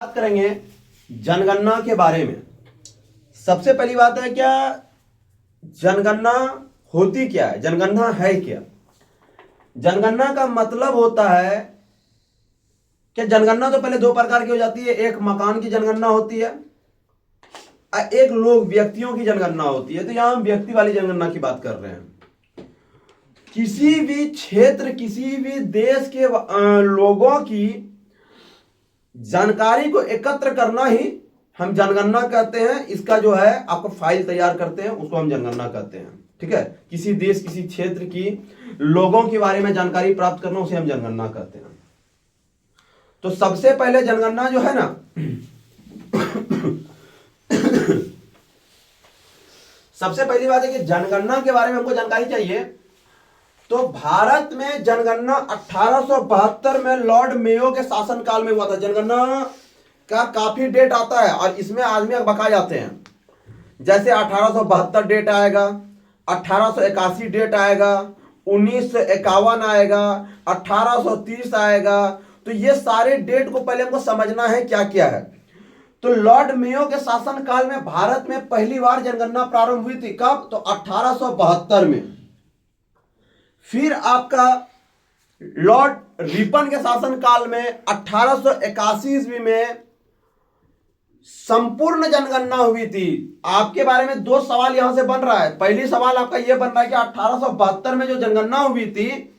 बात करेंगे जनगणना के बारे में। सबसे पहली बात है, क्या जनगणना होती क्या है, जनगणना है क्या। जनगणना का मतलब होता है कि जनगणना तो पहले दो प्रकार की हो जाती है। एक मकान की जनगणना होती है, एक लोग व्यक्तियों की जनगणना होती है। तो यहां हम व्यक्ति वाली जनगणना की बात कर रहे हैं। किसी भी क्षेत्र, किसी भी देश के लोगों की जानकारी को एकत्र करना ही हम जनगणना कहते हैं। इसका जो है आपको फाइल तैयार करते हैं, उसको हम जनगणना कहते हैं। ठीक है, किसी देश, किसी क्षेत्र की लोगों के बारे में जानकारी प्राप्त करना, उसे हम जनगणना कहते हैं। तो सबसे पहले जनगणना जो है ना सबसे पहली बात है कि जनगणना के बारे में हमको जानकारी चाहिए। तो भारत में जनगणना 1872 में लॉर्ड मेयो के शासनकाल में हुआ था। जनगणना का काफी डेट आता है और इसमें आदमी बका जाते हैं। जैसे 1872 डेट आएगा, 1881 डेट आएगा, 1951 आएगा, 1830 आएगा। तो ये सारे डेट को पहले हमको समझना है क्या क्या है। तो लॉर्ड मेयो के शासनकाल में भारत में पहली बार जनगणना प्रारंभ हुई थी। कब? तो 1872 में। फिर आपका लॉर्ड रिपन के शासनकाल में 1881 ईस्वी में संपूर्ण जनगणना हुई थी। आपके बारे में दो सवाल यहां से बन रहा है। पहली सवाल आपका यह बन रहा है कि 1872 में जो जनगणना हुई थी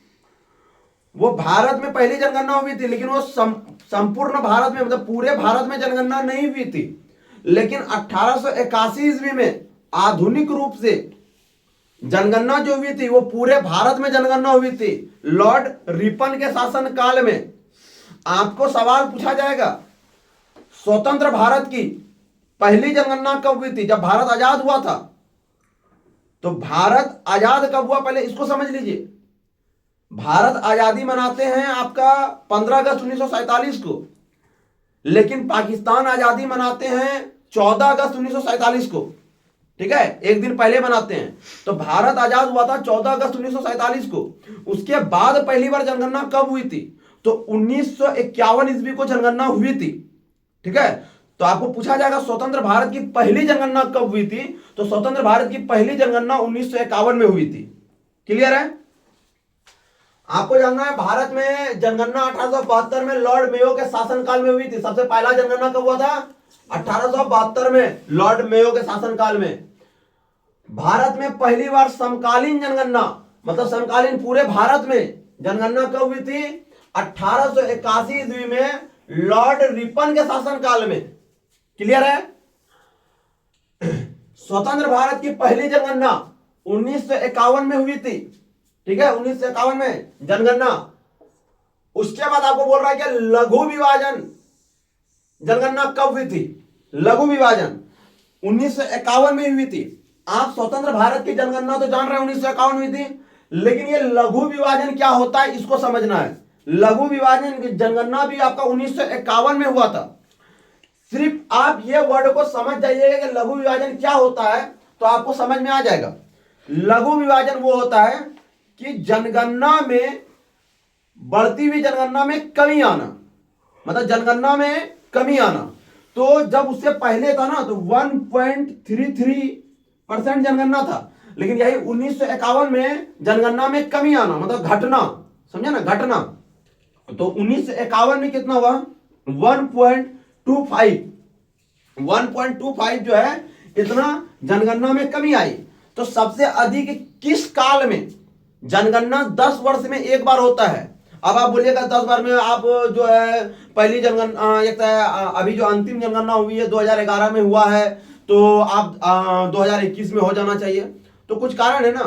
वो भारत में पहली जनगणना हुई थी, लेकिन वो संपूर्ण भारत में, मतलब पूरे भारत में जनगणना नहीं हुई थी। लेकिन 1881 ईस्वी में आधुनिक रूप से जनगणना जो हुई थी वो पूरे भारत में जनगणना हुई थी, लॉर्ड रिपन के शासन काल में। आपको सवाल पूछा जाएगा, स्वतंत्र भारत की पहली जनगणना कब हुई थी? जब भारत आजाद हुआ था। तो भारत आजाद कब हुआ, पहले इसको समझ लीजिए। भारत आजादी मनाते हैं आपका 15 अगस्त 1947 को, लेकिन पाकिस्तान आजादी मनाते हैं 14 अगस्त 1947 को। ठीक है, एक दिन पहले मनाते हैं। तो भारत आजाद हुआ था 14 अगस्त 1947 को। उसके बाद पहली बार जनगणना कब हुई थी? तो 1951 ईस्वी को जनगणना हुई थी। ठीक है, तो आपको पूछा जाएगा स्वतंत्र भारत की पहली जनगणना कब हुई थी? तो स्वतंत्र भारत की पहली जनगणना 1951 में हुई थी। क्लियर है? आपको जानना है भारत में जनगणना 1872 में लॉर्ड मेयो के शासनकाल में हुई थी। सबसे पहला जनगणना कब हुआ था? 1872 में लॉर्ड मेयो के शासनकाल में। भारत में पहली बार समकालीन जनगणना, मतलब समकालीन पूरे भारत में जनगणना कब हुई थी? 1881 ईस्वी में लॉर्ड रिपन के शासनकाल में। क्लियर है? स्वतंत्र भारत की पहली जनगणना 1951 में हुई थी। ठीक है, 1951 में जनगणना। उसके बाद आपको बोल रहा है कि लघु विभाजन जनगणना कब हुई थी? लघु विभाजन 1951 में हुई थी। आप स्वतंत्र भारत की जनगणना तो जान रहे हैं 1951 हुई थी, लेकिन ये लघु विभाजन क्या होता है इसको समझना है। लघु विभाजन की जनगणना भी आपका 1951 में हुआ था। सिर्फ आप ये वर्ड को समझ जाइएगा कि लघु विभाजन क्या होता है, तो आपको समझ में आ जाएगा। लघु विभाजन वो होता है कि जनगणना में, बढ़ती हुई जनगणना में कमी आना, मतलब जनगणना में कमी आना। तो जब उससे पहले था ना तो 1.33% जनगणना था, लेकिन यही 1951 में जनगणना में कमी आना, मतलब घटना, समझे ना, घटना। तो 1951 में कितना हुआ? 1.25 जो है, इतना जनगणना में कमी आई। तो सबसे अधिक किस काल में? जनगणना 10 वर्ष में एक बार होता है। अब आप बोलिएगा 10 बार में आप जो है पहली जनगणना, एक अभी जो अंतिम जनगणना हुई है 2011 में हुआ है, तो आप 2021 में हो जाना चाहिए। तो कुछ कारण है ना।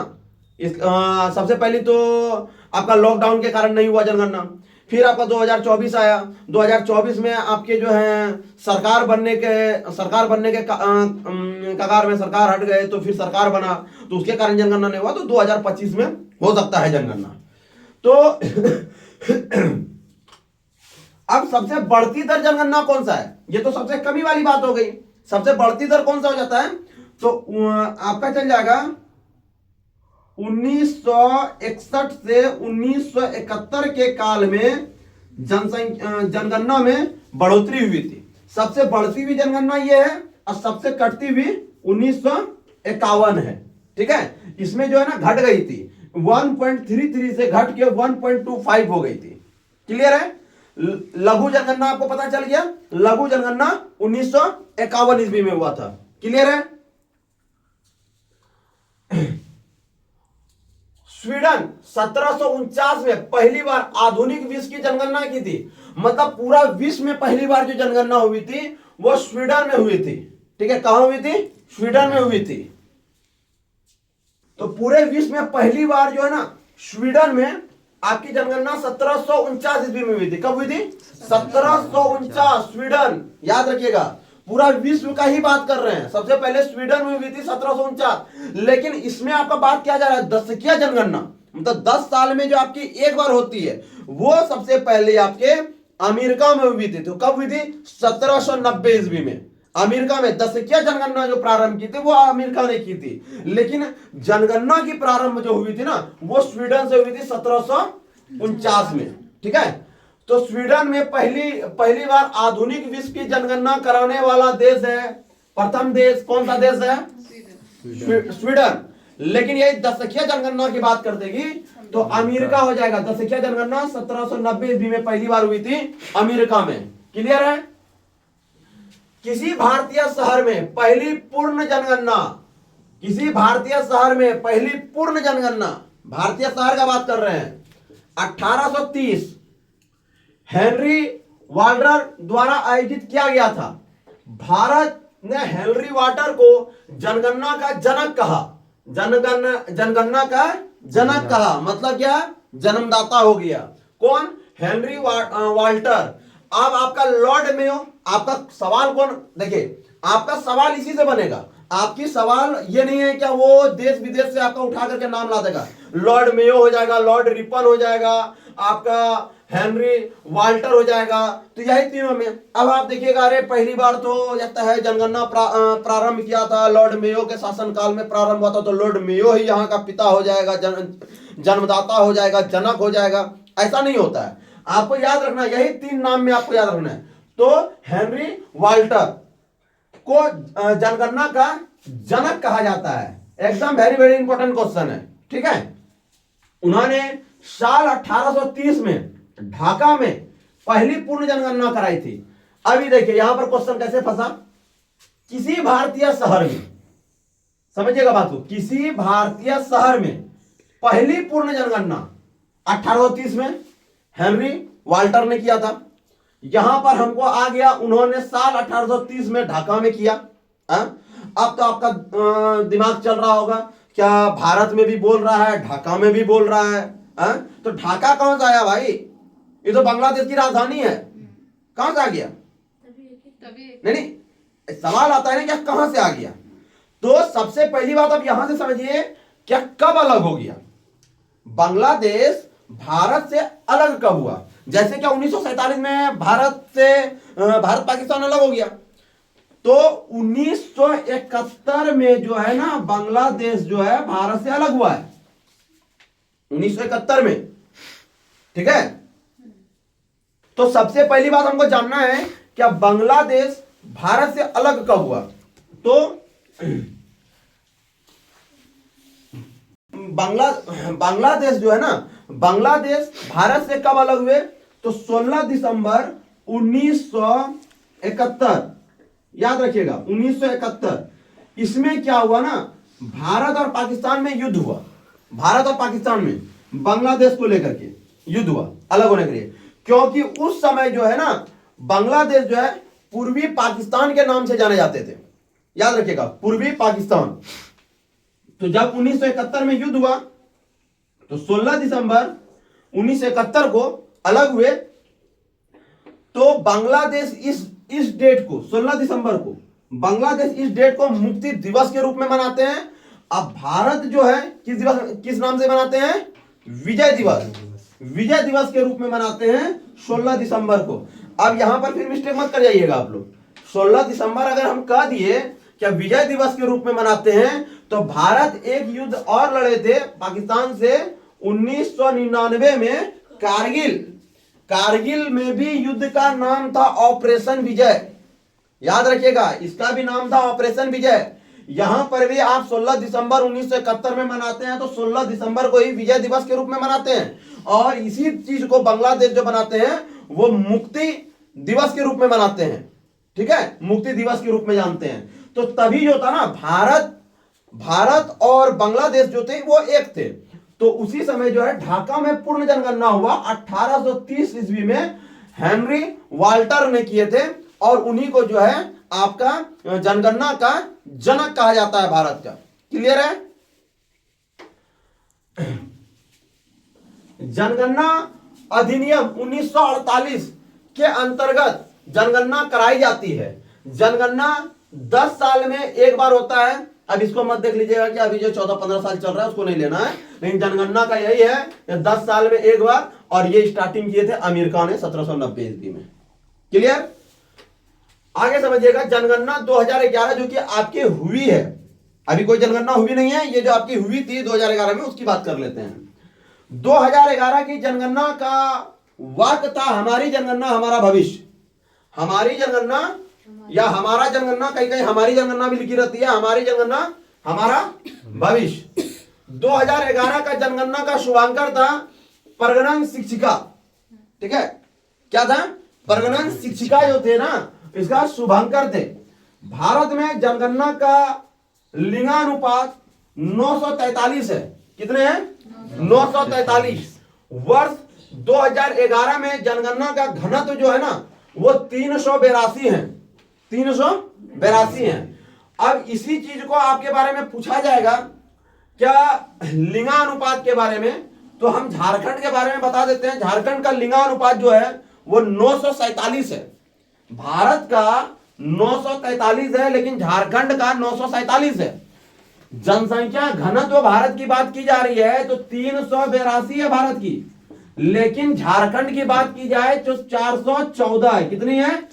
सबसे पहले तो आपका लॉकडाउन के कारण नहीं हुआ जनगणना। फिर आपका 2024 आया। 2024 में आपके जो है सरकार बनने के कगार में सरकार हट गए, तो फिर सरकार बना, तो उसके कारण जनगणना नहीं हुआ। तो 2025 में हो सकता है जनगणना। तो अब सबसे बढ़ती दर जनगणना कौन सा है? ये तो सबसे कमी वाली बात हो गई। सबसे बढ़ती दर कौन सा हो जाता है? तो आपका चल जाएगा 1961 से 1971 के काल में जनगणना में बढ़ोतरी हुई थी। सबसे बढ़ती हुई जनगणना ये है और सबसे कटती हुई 1951 है। ठीक है, इसमें जो है ना घट गई थी, 1.33 से घट के 1.25 हो गई थी। क्लियर है? लघु जनगणना आपको पता चल गया, लघु जनगणना 1951 ईस्वी में हुआ था। क्लियर है? स्वीडन 1749 में पहली बार आधुनिक विश्व की जनगणना की थी। मतलब पूरा विश्व में पहली बार जो जनगणना हुई थी वो स्वीडन में हुई थी। ठीक है, कहां हुई थी? स्वीडन में हुई थी। तो पूरे विश्व में पहली बार जो है ना स्वीडन में आपकी जनगणना 1749 ईस्वी में हुई थी। कब हुई थी? 1749। स्वीडन, याद रखिएगा, पूरा विश्व का ही बात कर रहे हैं। सबसे पहले स्वीडन में हुई थी 1749। लेकिन इसमें आपका बात किया जा रहा है दशकीय जनगणना, मतलब 10 साल में जो आपकी एक बार होती है, वो सबसे पहले आपके अमेरिका में हुई थी। तो कब हुई थी? 1790 ईस्वी में अमेरिका में दशकीय जनगणना जो प्रारंभ की थी वो अमेरिका ने की थी। लेकिन जनगणना की प्रारंभ जो हुई थी ना वो स्वीडन से हुई थी 1749 में। ठीक है, तो स्वीडन में पहली बार आधुनिक विश्व की जनगणना कराने वाला देश है, प्रथम देश कौन सा देश है? स्वीडन। लेकिन यही दशकीय जनगणना की बात कर देगी तो अमेरिका हो जाएगा। दशकीय जनगणना 1790 ईस्वी में पहली बार हुई थी अमेरिका में। क्लियर है? किसी भारतीय शहर में पहली पूर्ण जनगणना, किसी भारतीय शहर में पहली पूर्ण जनगणना, भारतीय शहर का बात कर रहे हैं, 1830 हेनरी वाल्टर द्वारा आयोजित किया गया था। भारत ने हेनरी वाल्टर को जनगणना का जनक कहा। जनगणना का जनक कहा मतलब क्या? जन्मदाता हो गया। कौन? Henry Walter. अब आपका लॉर्ड मेयो, आपका सवाल कौन? देखिए, आपका सवाल इसी से बनेगा। आपकी सवाल ये नहीं है क्या वो देश विदेश से आपका उठा करके नाम ला देगा। लॉर्ड मेयो हो जाएगा, लॉर्ड रिपन हो जाएगा, आपका हेनरी वाल्टर हो जाएगा। तो यही तीनों में अब आप देखिएगा, अरे पहली बार तो लगता है जनगणना प्रारंभ किया था लॉर्ड मेयो के शासनकाल में प्रारंभ हुआ था, तो लॉर्ड मेयो ही यहाँ का पिता हो जाएगा, जन्मदाता हो जाएगा, जनक हो जाएगा। ऐसा नहीं होता है। आपको याद रखना, यही 3 नाम में आपको याद रखना है। तो हेनरी वाल्टर को जनगणना का जनक कहा जाता है। एकदम वेरी वेरी इंपॉर्टेंट क्वेश्चन है। ठीक है, उन्होंने साल 1830 में ढाका में पहली पूर्ण जनगणना कराई थी। अभी देखिए यहां पर क्वेश्चन कैसे फंसा। किसी भारतीय शहर में, समझिएगा बात को, किसी भारतीय शहर में पहली पूर्ण जनगणना 1830 में हेनरी वाल्टर ने किया था। यहां पर हमको आ गया, उन्होंने साल 1830 में ढाका में किया। अब तो आपका दिमाग चल रहा होगा, क्या भारत में भी बोल रहा है, ढाका में भी बोल रहा है? तो ढाका कहां से आया भाई? ये तो बांग्लादेश की राजधानी है, कहां से आ गया? नहीं, सवाल आता है ना क्या कहां से आ गया। तो सबसे पहली बात आप यहां से समझिए, क्या कब अलग हो गया? बांग्लादेश भारत से अलग कब हुआ? जैसे क्या 1947 में भारत पाकिस्तान अलग हो गया, तो 1971 में जो है ना बांग्लादेश जो है भारत से अलग हुआ है, 1971 में। ठीक है, तो सबसे पहली बात हमको जानना है क्या बांग्लादेश भारत से अलग कब हुआ। तो बांग्लादेश जो है ना, बांग्लादेश भारत से कब अलग हुए? तो 16 दिसंबर 1971, याद रखिएगा 1971। इसमें क्या हुआ ना, भारत और पाकिस्तान में युद्ध हुआ। भारत और पाकिस्तान में बांग्लादेश को लेकर के युद्ध हुआ अलग होने के लिए, क्योंकि उस समय जो है ना बांग्लादेश जो है पूर्वी पाकिस्तान के नाम से जाने जाते थे। याद रखिएगा, पूर्वी पाकिस्तान। तो जब 1971 में युद्ध हुआ तो 16 दिसंबर 1971 को अलग हुए। तो बांग्लादेश इस डेट को, 16 दिसंबर को बांग्लादेश इस डेट को मुक्ति दिवस के रूप में मनाते हैं। अब भारत जो है किस नाम से मनाते हैं? विजय दिवस। विजय दिवस के रूप में मनाते हैं 16 दिसंबर को। अब यहां पर फिर मिस्टेक मत कर जाइएगा आप लोग। 16 दिसंबर अगर हम कह दिए क्या विजय दिवस के रूप में मनाते हैं, तो भारत एक युद्ध और लड़े थे पाकिस्तान से 1999 में, कारगिल में भी युद्ध का नाम था ऑपरेशन विजय। याद रखिएगा, इसका भी नाम था ऑपरेशन विजय। यहां पर भी आप 16 दिसंबर 1971 में मनाते हैं, तो 16 दिसंबर को ही विजय दिवस के रूप में मनाते हैं। और इसी चीज को बांग्लादेश जो बनाते हैं वो मुक्ति दिवस के रूप में मनाते हैं। ठीक है, मुक्ति दिवस के रूप में जानते हैं। तो तभी जो था ना, भारत और बांग्लादेश जो थे वो एक थे। तो उसी समय जो है ढाका में पूर्ण जनगणना हुआ 1830 ईस्वी में, हेनरी वाल्टर ने किए थे। और उन्हीं को जो है आपका जनगणना का जनक कहा जाता है भारत का। क्लियर है? जनगणना अधिनियम 1948 के अंतर्गत जनगणना कराई जाती है। जनगणना 10 साल में एक बार होता है। अब इसको मत देख लीजिएगा कि अभी जो 14-15 साल चल रहा है उसको नहीं लेना है, लेकिन जनगणना का यही है कि 10 साल में एक बार। और ये स्टार्टिंग किए थे अमेरिका ने 1790 ईस्वी में। क्लियर? आगे समझिएगा, जनगणना 2011 जो कि आपकी हुई है, अभी कोई जनगणना हुई नहीं है, ये जो आपकी हुई थी 2011 में उसकी बात कर लेते हैं। 2011 की जनगणना का वाक्य था, हमारी जनगणना हमारा भविष्य। हमारी जनगणना या हमारा जनगणना, कहीं कहीं हमारी जनगणना भी लिखी रहती है, हमारी जनगणना हमारा भविष्य। 2011 का जनगणना का शुभांकर था प्रगणन शिक्षिका। ठीक है, क्या था? प्रगणन शिक्षिका जो थे ना, इसका शुभांकर थे। भारत में जनगणना का लिंगानुपात 943 है। कितने हैं? 943। वर्ष 2011 में जनगणना का घनत्व जो है ना वो 382 है। 382 है। अब इसी चीज को आपके बारे में पूछा जाएगा क्या लिंगानुपात के बारे में, तो हम झारखंड के बारे में बता देते हैं। झारखंड का लिंगानुपात जो है वो 947 है। भारत का 943 है, लेकिन झारखंड का 947 है। जनसंख्या घनत्व भारत की बात की जा रही है तो 382 है भारत की, लेकिन झारखंड की बात की जाए तो 414 है। कितनी है?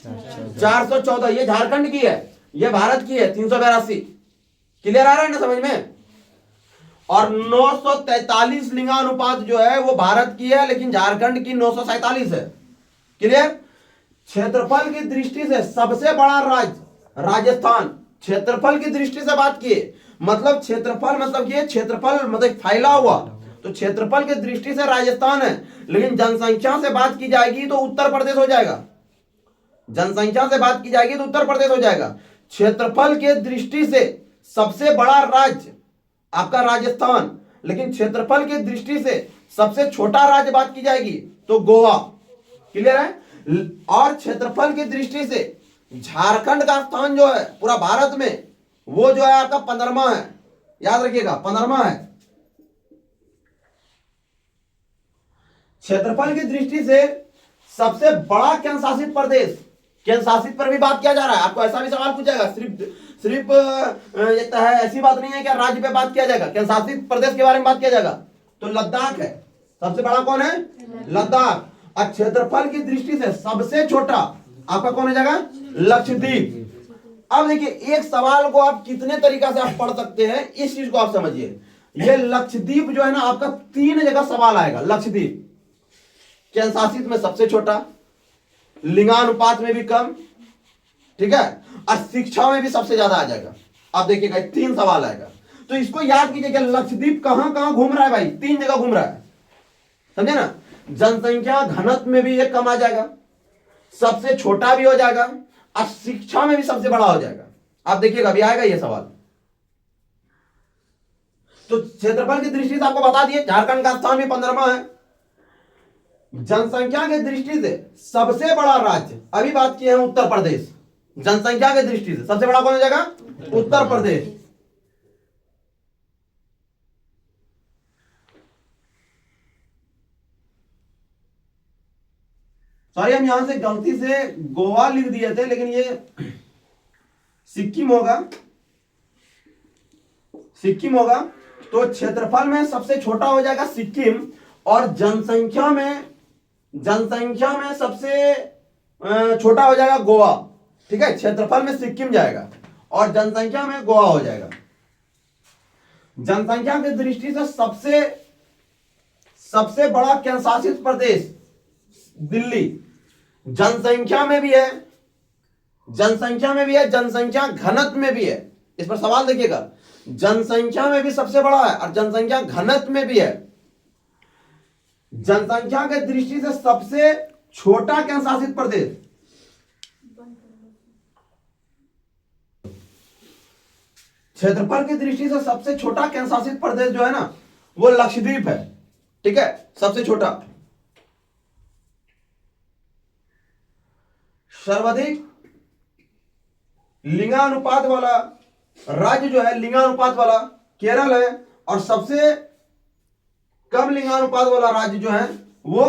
414। ये झारखंड की है, ये भारत की है 382। क्लियर आ रहा है ना समझ में? और 943 लिंगानुपात जो है वो भारत की है, लेकिन झारखंड की 947 है। क्लियर? क्षेत्रफल की दृष्टि से सबसे बड़ा राज्य राजस्थान। क्षेत्रफल की दृष्टि से बात किए, मतलब क्षेत्रफल मतलब कि क्षेत्रफल मतलब फैला हुआ, तो क्षेत्रफल की दृष्टि से राजस्थान है। लेकिन जनसंख्या से बात की जाएगी तो उत्तर प्रदेश हो जाएगा। जनसंख्या से बात की जाएगी तो उत्तर प्रदेश हो जाएगा। क्षेत्रफल के दृष्टि से सबसे बड़ा राज्य आपका राजस्थान, लेकिन क्षेत्रफल की दृष्टि से सबसे छोटा राज्य बात की जाएगी तो गोवा। क्लियर है? और क्षेत्रफल की दृष्टि से झारखंड का स्थान जो है पूरा भारत में वो जो है आपका 15वां है। याद रखिएगा, 15वां है। क्षेत्रफल की दृष्टि से सबसे बड़ा केंद्र शासित प्रदेश, केंद्र शासित पर भी बात किया जा रहा है। आपको ऐसा भी सवाल पूछेगा, सिर्फ ऐसी बात नहीं है कि राज्य पे बात किया जाएगा, केंद्र शासित प्रदेश के बारे में बात किया जाएगा तो लद्दाख है। सबसे बड़ा कौन है? लद्दाख। और क्षेत्रफल की दृष्टि से सबसे छोटा आपका कौन हो जाएगा? लक्षद्वीप। अब देखिए, एक सवाल को आप कितने तरीका से आप पढ़ सकते हैं, इस चीज को आप समझिए। ये लक्षद्वीप जो है ना आपका 3 जगह सवाल आएगा। लक्षद्वीप केंद्र शासित में सबसे छोटा, लिंगानुपात में भी कम, ठीक है, और शिक्षा में भी सबसे ज्यादा आ जाएगा। आप देखिएगा 3 सवाल आएगा, तो इसको याद कीजिए कि लक्षद्वीप कहां कहां घूम रहा है भाई? 3 जगह घूम रहा है। समझे ना? जनसंख्या घनत्व में भी ये कम आ जाएगा, सबसे छोटा भी हो जाएगा, और शिक्षा में भी सबसे बड़ा हो जाएगा। आप देखिएगा अभी आएगा ये सवाल। तो क्षेत्रफल की दृष्टि से आपको बता दिए झारखंड का स्थान भी 15वां है। जनसंख्या की दृष्टि से सबसे बड़ा राज्य अभी बात की है उत्तर प्रदेश। जनसंख्या की दृष्टि से सबसे बड़ा कौन हो जाएगा? उत्तर प्रदेश। सॉरी, हम यहां से गलती से गोवा लिख दिए थे, लेकिन ये सिक्किम होगा। सिक्किम होगा। तो क्षेत्रफल में सबसे छोटा हो जाएगा सिक्किम, और जनसंख्या में सबसे छोटा हो जाएगा गोवा। ठीक है, क्षेत्रफल में सिक्किम जाएगा और जनसंख्या में गोवा हो जाएगा। जनसंख्या की दृष्टि से सबसे बड़ा केंद्र शासित प्रदेश दिल्ली, जनसंख्या में भी है, जनसंख्या में भी है, जनसंख्या घनत्व में भी है। इस पर सवाल देखिएगा, जनसंख्या में भी सबसे बड़ा है और जनसंख्या घनत्व में भी है। जनसंख्या के दृष्टि से सबसे छोटा केंद्र शासित प्रदेश, क्षेत्रफल की दृष्टि से सबसे छोटा केंद्र शासित प्रदेश जो है ना वो लक्षद्वीप है। ठीक है, सबसे छोटा। सर्वाधिक लिंगानुपात वाला राज्य जो है, लिंगानुपात वाला केरल है, और सबसे कम लिंगानुपात वाला राज्य जो है वो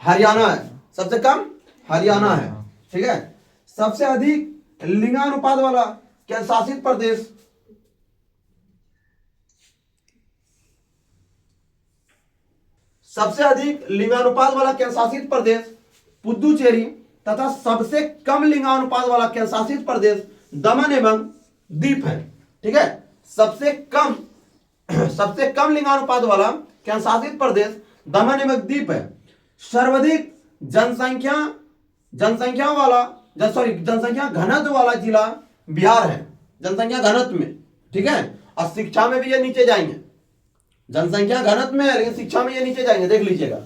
हरियाणा है। सबसे कम हरियाणा है। ठीक है, सबसे अधिक लिंगानुपात वाला केंद्र शासित प्रदेश, सबसे अधिक लिंगानुपात वाला केंद्र शासित प्रदेश पुदुचेरी, तथा सबसे कम लिंगानुपात वाला केंद्र शासित प्रदेश दमन एवं दीप है। ठीक है, सबसे कम लिंगानुपात वाला केंद्र शासित प्रदेश दमन एवं दीप है। सर्वाधिक जनसंख्या घनत्व वाला जिला बिहार है, जनसंख्या घनत्व में। ठीक है, और शिक्षा में भी ये नीचे जाएंगे। जनसंख्या घनत्व में है लेकिन शिक्षा में ये नीचे जाएंगे, देख लीजिएगा।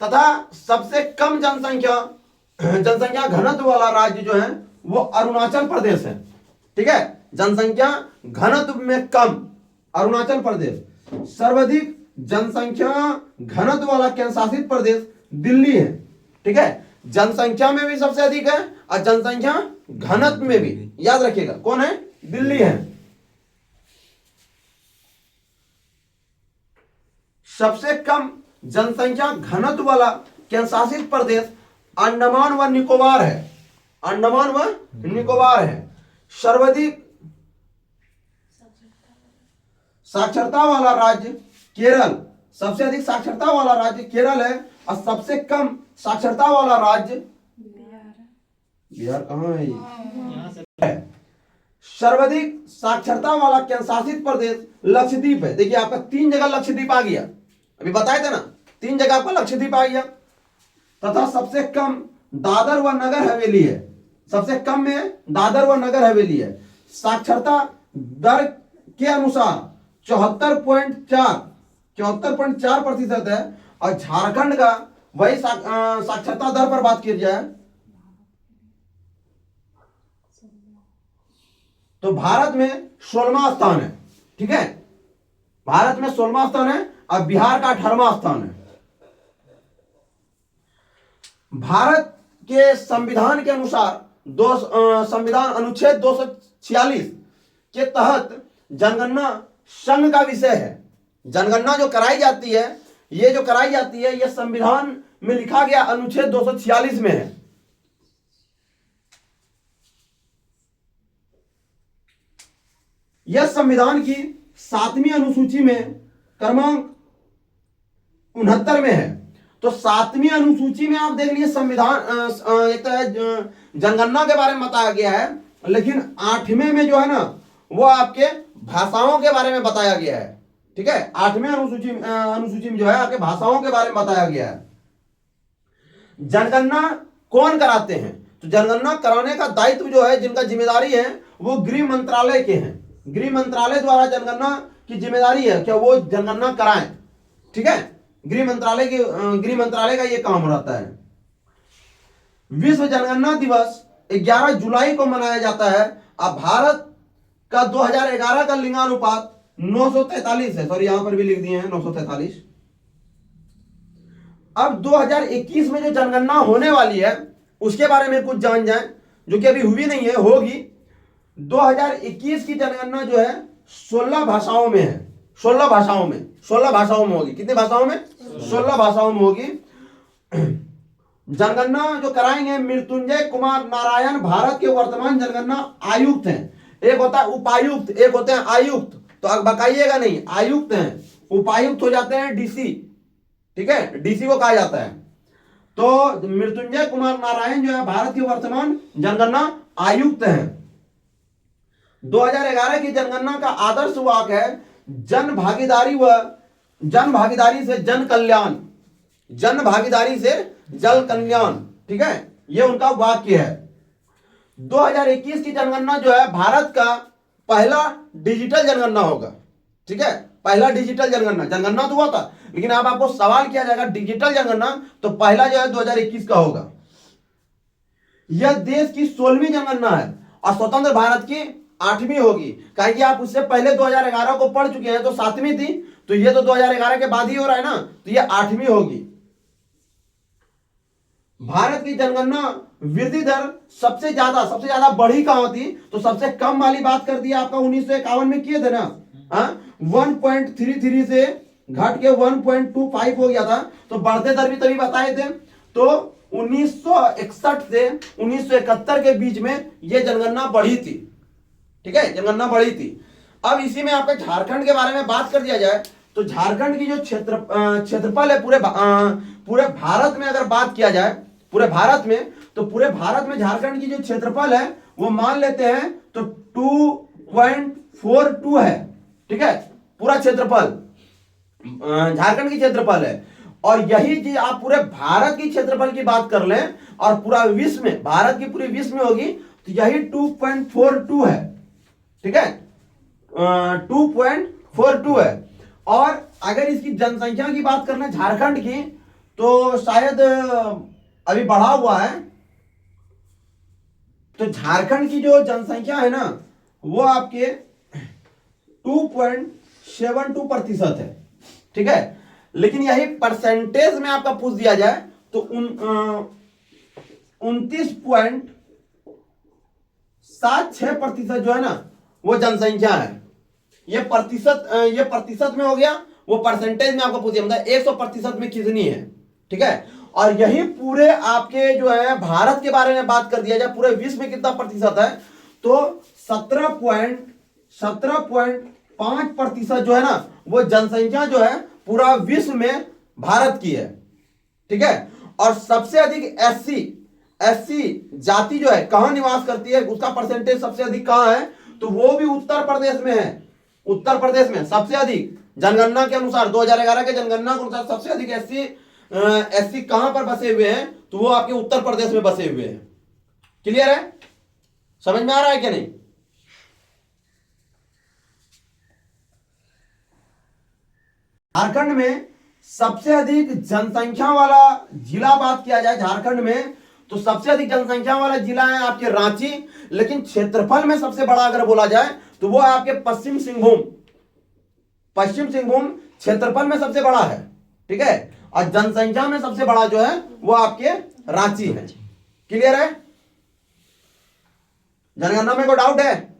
तथा सबसे कम जनसंख्या घनत्व वाला राज्य जो है वो अरुणाचल प्रदेश है। ठीक है, जनसंख्या घनत्व में कम अरुणाचल प्रदेश। सर्वाधिक जनसंख्या घनत्व वाला केंद्र शासित प्रदेश दिल्ली है। ठीक है, जनसंख्या में भी सबसे अधिक है और जनसंख्या घनत्व में भी, याद रखिएगा कौन है, दिल्ली है। सबसे कम जनसंख्या घनत्व वाला केंद्र शासित प्रदेश अंडमान व निकोबार है, अंडमान व निकोबार है। सर्वाधिक साक्षरता वाला राज्य केरल, सबसे अधिक साक्षरता वाला राज्य केरल है, और सबसे कम साक्षरता वाला राज्य बिहार कहां है? सर्वाधिक साक्षरता वाला केंद्र शासित प्रदेश लक्षद्वीप है। देखिए आपका 3 जगह लक्षद्वीप आ गया, अभी बताए थे ना, 3 जगह पर लक्षद्वीप आ गया। तथा सबसे कम दादर व नगर हवेली है, सबसे कम में दादर व नगर हवेली है। साक्षरता दर के अनुसार 74.4% है, और झारखंड का वही साक्षरता दर पर बात की जाए तो भारत में 16वां स्थान है। ठीक है, भारत में 16वां स्थान है और बिहार का 18वां स्थान है। भारत के संविधान के अनुसार संविधान अनुच्छेद 246 के तहत जनगणना संघ का विषय है। जनगणना जो कराई जाती है, ये संविधान में लिखा गया अनुच्छेद 246 में है। यह संविधान की 7वीं अनुसूची में क्रमांक 69 में है। तो 7वीं अनुसूची में आप देख लीजिए संविधान एक तो जनगणना के बारे में बताया गया है, लेकिन 8वें में जो है ना वो आपके भाषाओं के बारे में बताया गया है। ठीक है, 8वें अनुसूची में जो है आपके भाषाओं के बारे में बताया गया है। जनगणना कौन कराते हैं? तो जनगणना कराने का दायित्व जो है, जिनका जिम्मेदारी है, वो गृह मंत्रालय के हैं। गृह मंत्रालय द्वारा जनगणना की जिम्मेदारी है क्या वो जनगणना कराएं। ठीक है, गृह मंत्रालय का ये काम रहता है। विश्व जनगणना दिवस 11 जुलाई को मनाया जाता है। अब भारत का 2011 का लिंगानुपात 943 है, सॉरी यहां पर भी लिख दिए हैं 943। अब 2021 में जो जनगणना होने वाली है उसके बारे में कुछ जान जाएं, जो कि अभी हुई नहीं है, होगी। 2021 की जनगणना जो है 16 भाषाओं में है। 16 भाषाओं में होगी। कितनी भाषाओं में? 16 भाषाओं में होगी। जनगणना जो कराएंगे मृत्युंजय कुमार नारायण भारत के वर्तमान जनगणना आयुक्त हैं। एक होता है उपायुक्त, एक होते हैं आयुक्त। तो अब बताइएगा नहीं, आयुक्त हैं, उपायुक्त हो जाते हैं डीसी। ठीक है, डीसी को कहा जाता है। तो मृत्युंजय कुमार नारायण जो है भारत के वर्तमान जनगणना आयुक्त हैं। 2011 की जनगणना का आदर्श वाक्य है जन भागीदारी से जन कल्याण, जन भागीदारी से जल कल्याण। ठीक है, ये उनका वाक्य है। 2021 की जनगणना जो है भारत का पहला डिजिटल जनगणना होगा। ठीक है, पहला डिजिटल जनगणना, जनगणना तो हुआ था लेकिन अब आपको सवाल किया जाएगा डिजिटल जनगणना, तो पहला जो है 2021 का होगा। यह देश की 16वीं जनगणना है और स्वतंत्र भारत की 8वीं होगी। कहें कि आप उससे पहले 2011 को पढ़ चुके हैं तो 7वीं थी, तो ये तो 2011 के बाद ही हो रहा है ना, तो ये 8वीं होगी। भारत की जनगणना वृद्धि दर सबसे ज्यादा बढ़ी कहां थी, तो सबसे कम वाली बात कर दी आपका 1951 में किए थे ना, 1.33 से घट के 1.25 हो गया था। तो बढ़ते दर भी तभी बताए थे। तो 1961 से 1971 के बीच में यह जनगणना बढ़ी थी। ठीक है, जनगणना बढ़ी थी। अब इसी में आपका झारखंड के बारे में बात कर दिया जाए तो झारखंड की जो क्षेत्रफल है पूरे भारत में अगर बात किया जाए, पूरे भारत में, तो पूरे भारत में झारखंड की जो क्षेत्रफल है वो मान लेते हैं तो 2.42 है। ठीक है, पूरा क्षेत्रफल झारखंड की क्षेत्रफल है। और यही चीज आप पूरे भारत की क्षेत्रफल की बात कर लें और पूरा विश्व में, भारत की पूरी विश्व में होगी तो यही 2.42 है। ठीक है, 2.42 है। और अगर इसकी जनसंख्या की बात कर लें झारखंड की, तो शायद अभी बढ़ा हुआ है, तो झारखंड की जो जनसंख्या है ना वो आपके 2.72% है। ठीक है, लेकिन यही परसेंटेज में आपका पूछ दिया जाए तो 29.76% जो है ना वो जनसंख्या है। ये प्रतिशत में हो गया, वो परसेंटेज में आपको पूछ दिया, मतलब 100% में कितनी है। ठीक है, और यही पूरे आपके जो है भारत के बारे में बात कर दिया जाए पूरे विश्व में कितना प्रतिशत है, तो 17.5% जो है ना वो जनसंख्या जो है पूरा विश्व में भारत की है। ठीक है, और सबसे अधिक एससी जाति जो है कहां निवास करती है, उसका परसेंटेज सबसे अधिक कहां है, तो वो भी उत्तर प्रदेश में है। उत्तर प्रदेश में सबसे अधिक जनगणना के अनुसार, 2011 के जनगणना के अनुसार सबसे अधिक एससी कहां पर बसे हुए हैं, तो वो आपके उत्तर प्रदेश में बसे हुए हैं। क्लियर है, समझ में आ रहा है क्या नहीं? झारखंड में सबसे अधिक जनसंख्या वाला जिला बात किया जाए झारखंड में, तो सबसे अधिक जनसंख्या वाला जिला है आपके रांची, लेकिन क्षेत्रफल में सबसे बड़ा अगर बोला जाए तो वो आपके पश्चिम सिंहभूम क्षेत्रफल में सबसे बड़ा है। ठीक है, और जनसंख्या में सबसे बड़ा जो है वो आपके रांची है। क्लियर है, जनगणना में कोई डाउट है?